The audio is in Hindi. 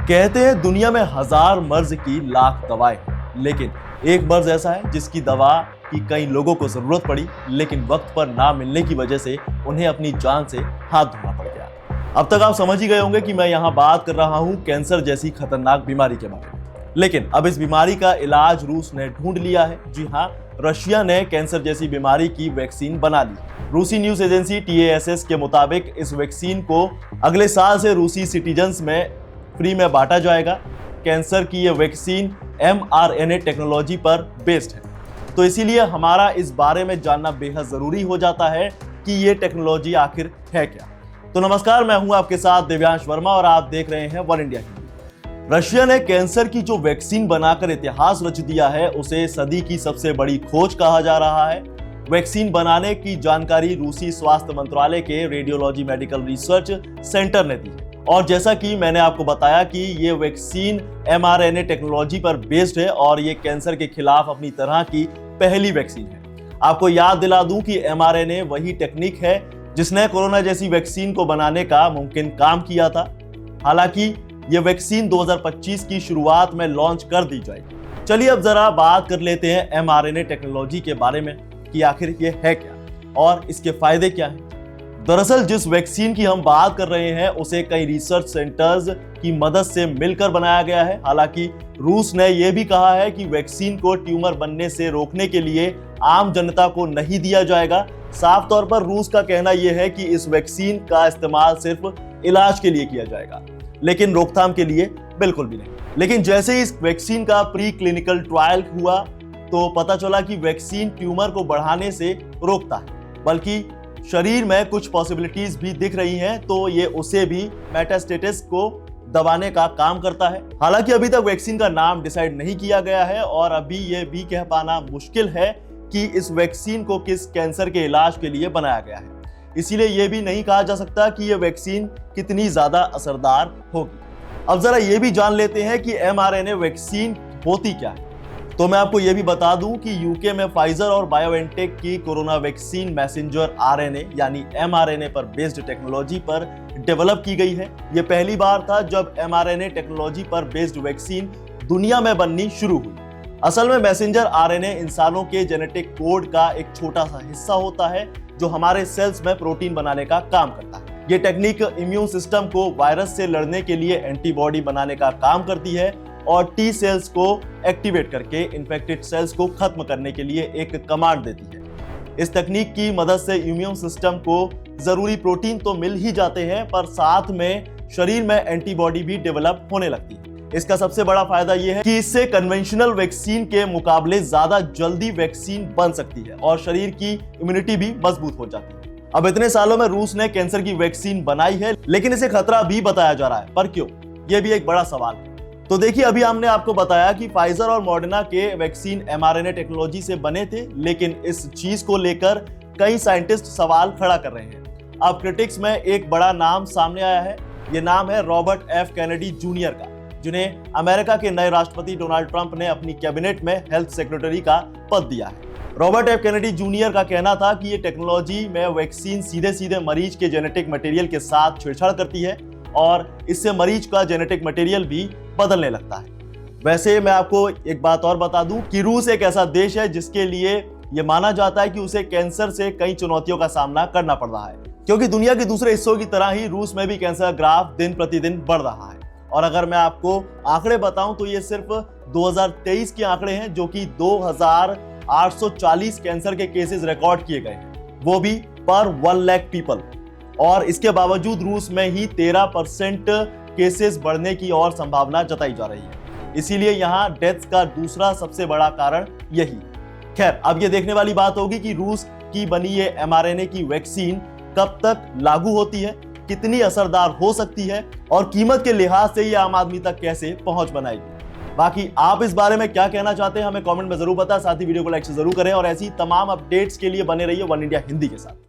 कहते हैं दुनिया में हजार मर्ज की लाख दवाएं हैं, लेकिन एक मर्ज ऐसा है जिसकी दवा की कई लोगों को जरूरत पड़ी, लेकिन वक्त पर ना मिलने की वजह से उन्हें अपनी जान से हाथ धोना पड़ गया। अब तक आप समझ ही गए होंगे कि मैं यहाँ बात कर रहा हूँ कैंसर जैसी खतरनाक बीमारी के बारे में। लेकिन अब इस बीमारी का इलाज रूस ने ढूंढ लिया है। जी हाँ, रशिया ने कैंसर जैसी बीमारी की वैक्सीन बना ली। रूसी न्यूज एजेंसी TASS के मुताबिक इस वैक्सीन को अगले साल से रूसी सिटीजन्स में फ्री में बांटा जाएगा। कैंसर की यह वैक्सीन mRNA टेक्नोलॉजी पर बेस्ड है, तो इसीलिए हमारा इस बारे में जानना बेहद जरूरी हो जाता है कि ये टेक्नोलॉजी आखिर है क्या। तो नमस्कार, मैं हूं आपके साथ दिव्यांश वर्मा और आप देख रहे हैं वन इंडिया हिंदी। रशिया ने कैंसर की जो वैक्सीन बनाकर इतिहास रच दिया है, उसे सदी की सबसे बड़ी खोज कहा जा रहा है। वैक्सीन बनाने की जानकारी रूसी स्वास्थ्य मंत्रालय के रेडियोलॉजी मेडिकल रिसर्च सेंटर ने दी है। और जैसा कि मैंने आपको बताया कि ये वैक्सीन mRNA टेक्नोलॉजी पर बेस्ड है और ये कैंसर के खिलाफ अपनी तरह की पहली वैक्सीन है। आपको याद दिला दूं कि mRNA वही टेक्निक है जिसने कोरोना जैसी वैक्सीन को बनाने का मुमकिन काम किया था। हालांकि ये वैक्सीन 2025 की शुरुआत में लॉन्च कर दी जाएगी। चलिए अब जरा बात कर लेते हैं mRNA टेक्नोलॉजी के बारे में कि आखिर ये है क्या और इसके फायदे क्या हैं। दरअसल जिस वैक्सीन की हम बात कर रहे हैं उसे कई रिसर्च सेंटर्स की मदद से मिलकर बनाया गया है। हालांकि रूस ने यह भी कहा है कि वैक्सीन को ट्यूमर बनने से रोकने के लिए आम जनता को नहीं दिया जाएगा। साफ तौर पर रूस का कहना यह है कि इस वैक्सीन का इस्तेमाल सिर्फ इलाज के लिए किया जाएगा, लेकिन रोकथाम के लिए बिल्कुल भी नहीं। लेकिन जैसे ही इस वैक्सीन का प्री क्लिनिकल ट्रायल हुआ तो पता चला कि वैक्सीन ट्यूमर को बढ़ाने से रोकता है, बल्कि शरीर में कुछ पॉसिबिलिटीज भी दिख रही हैं, तो ये उसे भी मेटास्टेसिस को दबाने का काम करता है। हालांकि अभी तक वैक्सीन का नाम डिसाइड नहीं किया गया है और अभी ये भी कह पाना मुश्किल है कि इस वैक्सीन को किस कैंसर के इलाज के लिए बनाया गया है। इसीलिए ये भी नहीं कहा जा सकता कि ये वैक्सीन कितनी ज्यादा असरदार होगी। अब जरा ये भी जान लेते हैं कि mRNA वैक्सीन होती क्या है। तो मैं आपको यह भी बता दूं कि यूके में फाइजर और बायोएनटेक की कोरोना वैक्सीन मैसेंजर RNA यानी mRNA पर बेस्ड टेक्नोलॉजी पर डेवलप की गई है। यह पहली बार था जब mRNA टेक्नोलॉजी पर बेस्ड वैक्सीन दुनिया में बननी शुरू हुई। असल में मैसेंजर RNA इंसानों के जेनेटिक कोड का एक छोटा सा हिस्सा होता है जो हमारे सेल्स में प्रोटीन बनाने का काम करता है। ये टेक्निक इम्यून सिस्टम को वायरस से लड़ने के लिए एंटीबॉडी बनाने का काम करती है और टी सेल्स को एक्टिवेट करके इन्फेक्टेड सेल्स को खत्म करने के लिए एक कमांड देती है। इस तकनीक की मदद से इम्यून सिस्टम को जरूरी प्रोटीन तो मिल ही जाते हैं, पर साथ में शरीर में एंटीबॉडी भी डेवलप होने लगती है। इसका सबसे बड़ा फायदा यह है कि इससे कन्वेंशनल वैक्सीन के मुकाबले ज्यादा जल्दी वैक्सीन बन सकती है और शरीर की इम्यूनिटी भी मजबूत हो जाती है। अब इतने सालों में रूस ने कैंसर की वैक्सीन बनाई है, लेकिन इसे खतरा भी बताया जा रहा है। पर क्यों? यह भी एक बड़ा सवाल है। तो देखिए, अभी हमने आपको बताया कि फाइजर और मॉडर्ना के वैक्सीन mRNA टेक्नोलॉजी से बने थे, लेकिन इस चीज को लेकर कई साइंटिस्ट सवाल खड़ा कर रहे हैं। अब क्रिटिक्स में एक बड़ा नाम सामने आया है। यह नाम है रॉबर्ट F कैनेडी जूनियर का, जिन्हें अमेरिका के नए राष्ट्रपति डोनाल्ड ट्रंप ने अपनी कैबिनेट में हेल्थ सेक्रेटरी का पद दिया है। रॉबर्ट F कैनेडी जूनियर का कहना था कि ये टेक्नोलॉजी में वैक्सीन सीधे सीधे मरीज के जेनेटिक मटेरियल के साथ छेड़छाड़ करती है और इससे मरीज का जेनेटिक मटेरियल भी बदलने लगता है। वैसे मैं आपको एक बात और बता दूं कि रूस एक ऐसा देश है जिसके लिए यह माना जाता है कि उसे कैंसर से कई चुनौतियों का सामना करना पड़ रहा है, क्योंकि दुनिया के दूसरे हिस्सों की तरह ही रूस में भी कैंसर ग्राफ दिन प्रतिदिन बढ़ रहा है। और अगर मैं आपको आंकड़े बताऊं तो ये सिर्फ 2023 के आंकड़े हैं, जो कि 2840 कैंसर के केसेस रिकॉर्ड किए गए हैं, वो भी पर 1 लाख पीपल। और इसके बावजूद रूस में ही 13% केसेस बढ़ने की और संभावना जताई जा रही है। इसीलिए यहाँ डेथ्स का दूसरा सबसे बड़ा कारण यही। खैर, अब ये देखने वाली बात होगी कि रूस की बनी ये mRNA की वैक्सीन कब तक लागू होती है, कितनी असरदार हो सकती है और कीमत के लिहाज से ये आम आदमी तक कैसे पहुंच बनाएगी। बाकी आप इस बारे में क्या कहना चाहते हैं हमें कमेंट में जरूर बताएं। साथ ही वीडियो को लाइक से जरूर करें और ऐसी तमाम अपडेट्स के लिए बने रहिए वन इंडिया हिंदी के साथ।